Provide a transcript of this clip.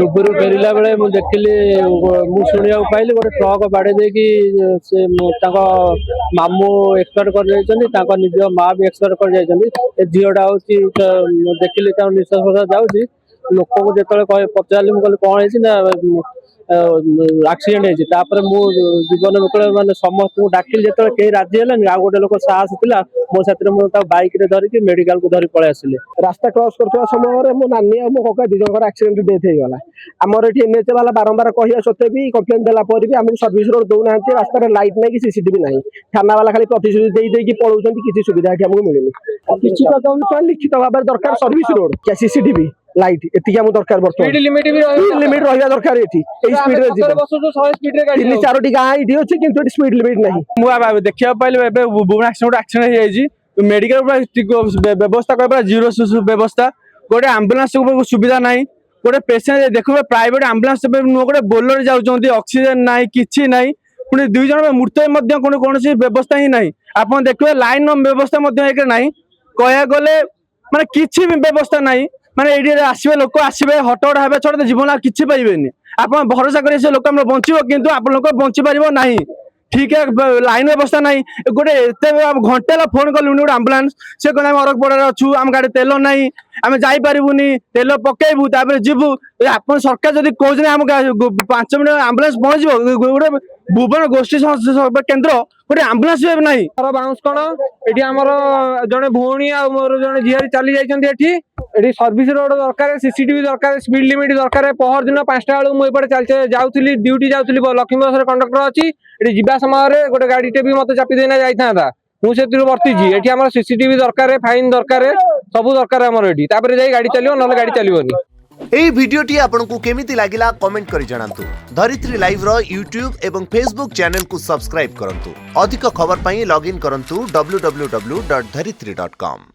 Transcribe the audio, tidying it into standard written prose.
डुबुरी फेरला बेले मुझे देखिली शुणा पाइली गोटे ट्रक बाड़े देकी से मामू एक्सपायर कर निज माँ भी एक्सपायर कर झीटा हूँ देखिली निश्वास प्रश्वास जाऊँगी लोक को जो पचारि मुझे कौन है आक्सीडेट होता जीवन विकल मैंने समस्त डाकिल जो कहीं राजी है आ गोटे लोक साहस था मो साथी मुझे बैक धरिकी मेडिकल को धरी पलि आसिले रास्ता क्रॉस करते समय मो नानी और मो कका दिजर एक्सीडेंट डेथ होगा आमर ये एनएच वाला बारंबार कह सत्वे भी कम्प्लेन देला आमको सर्विस रोड दौना रास्तार लाइट ना कि सीसीटीवी ना थाना वाला खाली प्रतिश्रुति पलाउं किसी सुविधा आमको मिलूनी लिखित भाव दरकार सर्विस रोड क्या सीसीटीवी लाइट एति आम दरकार स्पीड लिमिट रहा दरकार ये स्पीड तीन चारोटी गाँ ये अच्छे कि स्पीड लिमिट ना देखा पाइले एक्सीडेंट मेडिकल व्यवस्था कर जीरो व्यवस्था गोटे आंबुलांस सुविधा ना गोटे पेसेंट देखो प्राइवेट आंबुलांस नुह गोटे बोलर जाऊँच ऑक्सीजन ना कि ना पुणी दुई जन मृत्यु कौन व्यवस्था ही ना आप देखिए लाइन व्यवस्था ना कह गले माने किसी भी व्यवस्था ना माने ये आसवे लोक आसवे हटहटा हे छड़ा जीवन किसी पाइबे आप भरोसा करें से लोक बचो कितु आप लोग बची पार ना ठीक है लाइन व्यवस्था ना गोटे घंटे फोन कलु गोटे आंबुलांस से कहते अरग पड़े अच्छु आम गाड़ी तेल ना आम जापरूनी तेल पकेबू जीवु आप सरकार जब कहते आम 5 मिनट आंबुलांस पहुंच गोटे भुवन गोष्ठी केन्द्र गोटे आंबुलांस ना बाउंस कौन ये जड़े भौणी आ मोर जड़े झील चली जाइए सर्विस रोड दरकार सीसीटीवी दरकार स्पीड लिमिट दरकार पहर दिन 5टा बेलू मुझे जाऊँगी ड्यूटी जाऊँगी लक्ष्मी बस कंडक्टर अच्छी ये जीवा समय गोटे गाड़ी टे भी मत चापी देना जाता मुझे वर्तीजी ये आम सीसीटीवी दरकार फाइन दरकार सब दरकार आमर ये गाड़ी चलो ना गाड़ी चलनी। এই ভিডিওটি आपको केमिति लागिला कमेंट करि जणांतु। धरित्री लाइव रो यूट्यूब एवं फेसबुक चैनल को सब्सक्राइब करंतु। अधिक खबर पई लॉगिन करंतु www.dharitri.com।